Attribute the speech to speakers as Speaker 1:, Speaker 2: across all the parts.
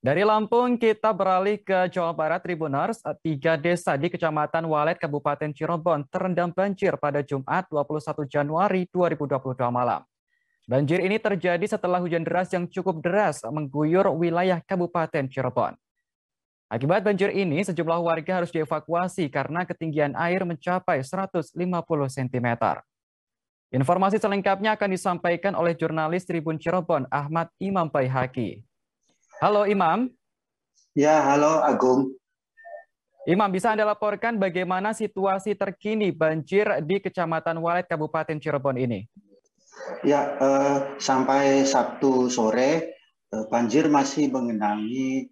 Speaker 1: Dari Lampung kita beralih ke Jawa Barat, Tribuners. Tiga desa di Kecamatan Walet, Kabupaten Cirebon terendam banjir pada Jumat 21 Januari 2022 malam. Banjir ini terjadi setelah hujan deras yang cukup deras mengguyur wilayah Kabupaten Cirebon. Akibat banjir ini, sejumlah warga harus dievakuasi karena ketinggian air mencapai 150 cm. Informasi selengkapnya akan disampaikan oleh jurnalis Tribun Cirebon, Ahmad Imam Baihaqi. Halo Imam.
Speaker 2: Ya, halo Agung.
Speaker 1: Imam, bisa Anda laporkan bagaimana situasi terkini banjir di Kecamatan Walet, Kabupaten Cirebon ini?
Speaker 2: Ya, sampai Sabtu sore banjir masih mengenangi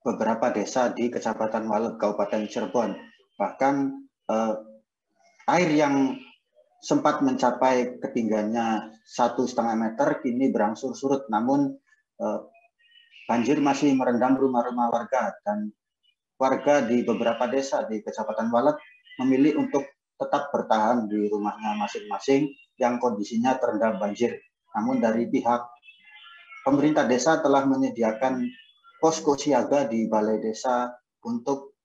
Speaker 2: beberapa desa di Kecamatan Walet, Kabupaten Cirebon. Bahkan air yang sempat mencapai ketinggiannya 1,5 meter kini berangsur surut. Namun banjir masih merendam rumah-rumah warga, dan warga di beberapa desa di Kecamatan Walet memilih untuk tetap bertahan di rumahnya masing-masing yang kondisinya terendam banjir. Namun dari pihak pemerintah desa telah menyediakan posko siaga di balai desa untuk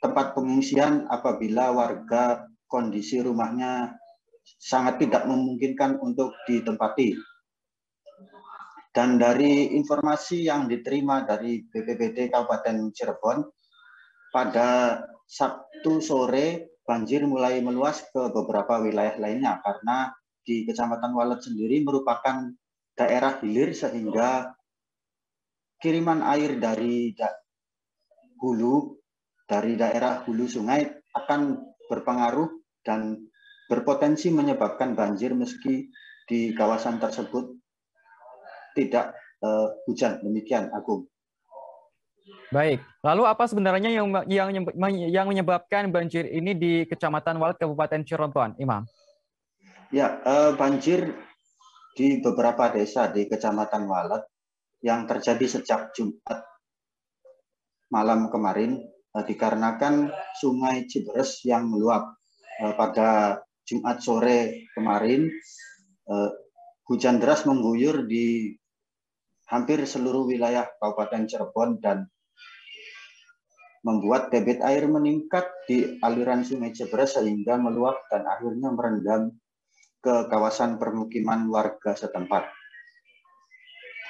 Speaker 2: tempat pengungsian apabila warga kondisi rumahnya sangat tidak memungkinkan untuk ditempati. Dan dari informasi yang diterima dari BPBD Kabupaten Cirebon, pada Sabtu sore banjir mulai meluas ke beberapa wilayah lainnya karena di Kecamatan Walet sendiri merupakan daerah hilir, sehingga kiriman air dari daerah hulu sungai akan berpengaruh dan berpotensi menyebabkan banjir meski di kawasan tersebut tidak hujan. Demikian, Agung.
Speaker 1: Baik, lalu apa sebenarnya yang menyebabkan banjir ini di Kecamatan Walet, Kabupaten Cirebon, Imam?
Speaker 2: Ya, banjir di beberapa desa di Kecamatan Walet yang terjadi sejak Jumat malam kemarin dikarenakan Sungai Ciberes yang meluap. Pada Jumat sore kemarin, hujan deras mengguyur di hampir seluruh wilayah Kabupaten Cirebon dan membuat debit air meningkat di aliran Sungai Ciberes sehingga meluap dan akhirnya merendam ke kawasan permukiman warga setempat.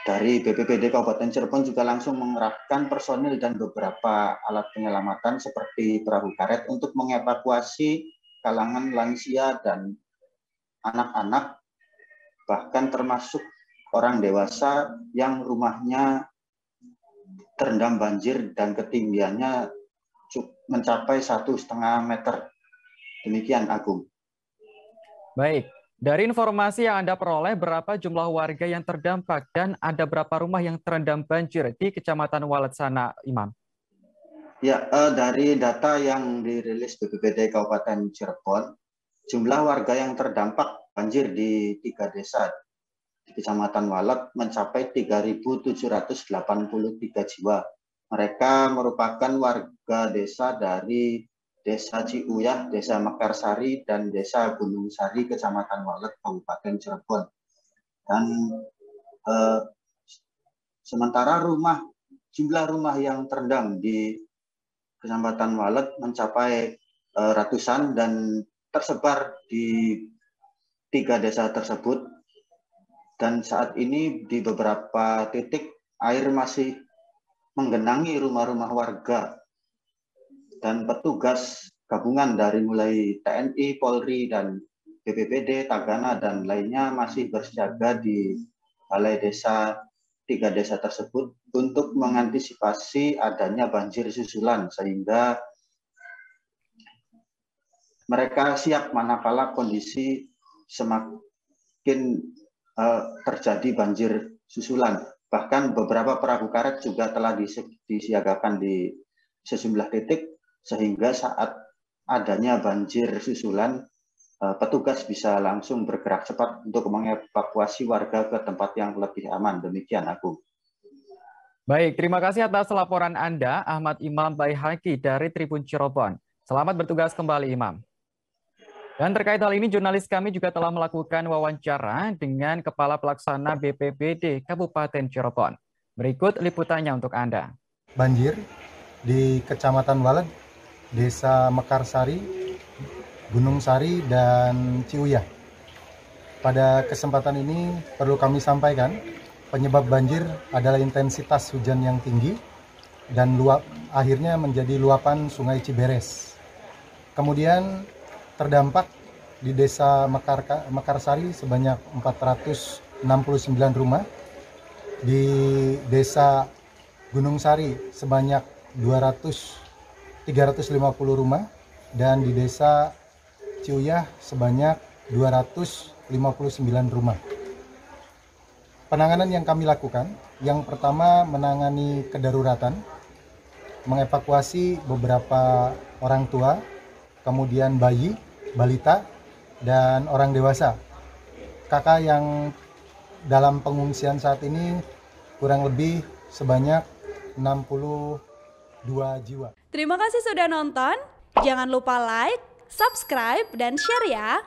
Speaker 2: Dari BPBD Kabupaten Cirebon juga langsung mengerahkan personil dan beberapa alat penyelamatan seperti perahu karet untuk mengevakuasi kalangan lansia dan anak-anak, bahkan termasuk orang dewasa yang rumahnya terendam banjir dan ketinggiannya mencapai 1,5 meter. Demikian, Agung.
Speaker 1: Baik, dari informasi yang Anda peroleh, berapa jumlah warga yang terdampak dan ada berapa rumah yang terendam banjir di Kecamatan Walet sana, Imam?
Speaker 2: Ya, dari data yang dirilis BPBD Kabupaten Cirebon, jumlah warga yang terdampak banjir di 3 desa di Kecamatan Walet mencapai 3.783 jiwa. Mereka merupakan warga desa dari Desa Ciuyah, Desa Mekarsari, dan Desa Gunung Sari, Kecamatan Walet, Kabupaten Cirebon. Dan sementara jumlah rumah yang terendam di Kecamatan Walet mencapai ratusan dan tersebar di 3 desa tersebut. Dan saat ini di beberapa titik air masih menggenangi rumah-rumah warga, dan petugas gabungan dari mulai TNI, Polri, dan BPBD, Tagana, dan lainnya masih bersiaga di balai desa 3 desa tersebut untuk mengantisipasi adanya banjir susulan, sehingga mereka siap manakala kondisi semakin terjadi banjir susulan. Bahkan beberapa perahu karet juga telah disiagakan di sejumlah titik, sehingga saat adanya banjir susulan, petugas bisa langsung bergerak cepat untuk mengevakuasi warga ke tempat yang lebih aman. Demikian, Agung.
Speaker 1: Baik, terima kasih atas laporan Anda, Ahmad Imam Baihaqi dari Tribun Cirebon. Selamat bertugas kembali, Imam. Dan terkait hal ini, jurnalis kami juga telah melakukan wawancara dengan Kepala Pelaksana BPBD Kabupaten Cirebon. Berikut liputannya untuk Anda.
Speaker 3: Banjir di Kecamatan Walet, Desa Mekarsari, Gunung Sari, dan Ciuyah. Pada kesempatan ini perlu kami sampaikan, penyebab banjir adalah intensitas hujan yang tinggi dan akhirnya menjadi luapan Sungai Ciberes. Kemudian terdampak di Desa Mekarsari sebanyak 469 rumah, di Desa Gunung Sari sebanyak 350 rumah, dan di Desa Ciuyah sebanyak 259 rumah. Penanganan yang kami lakukan, yang pertama menangani kedaruratan, mengevakuasi beberapa orang tua, kemudian bayi, balita, dan orang dewasa. Kakak yang dalam pengungsian saat ini kurang lebih sebanyak 62 jiwa.
Speaker 4: Terima kasih sudah nonton. Jangan lupa like, subscribe, dan share ya.